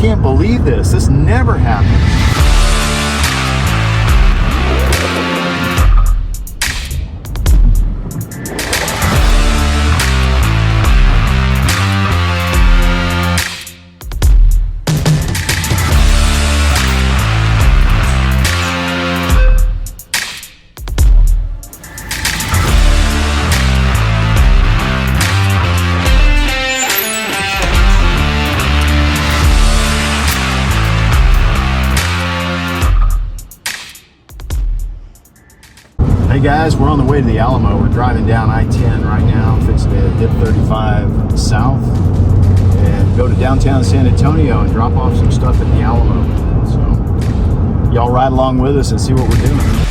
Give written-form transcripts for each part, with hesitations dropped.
can't believe this. This never happens. Hey guys, we're on the way to the Alamo. We're driving down I-10 right now, fixing to hit 35 south and go to downtown San Antonio and drop off some stuff at the Alamo. So y'all ride along with us and see what we're doing.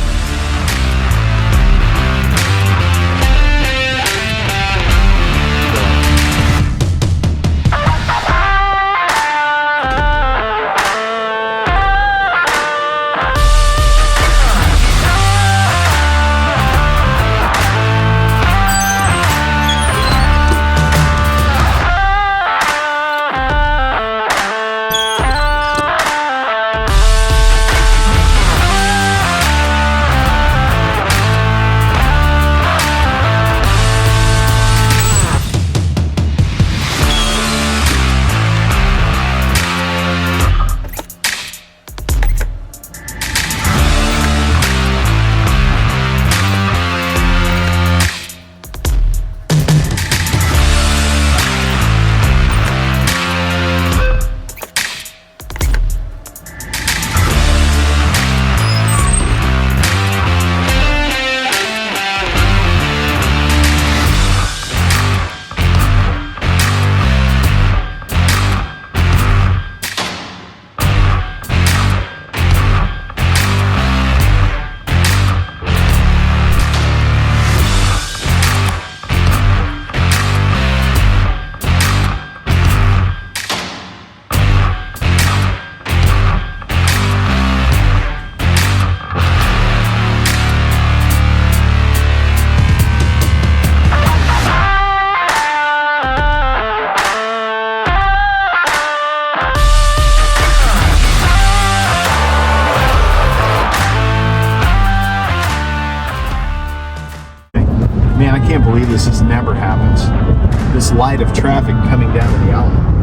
Man, I can't believe this never happens. This light of traffic coming down to the Alamo.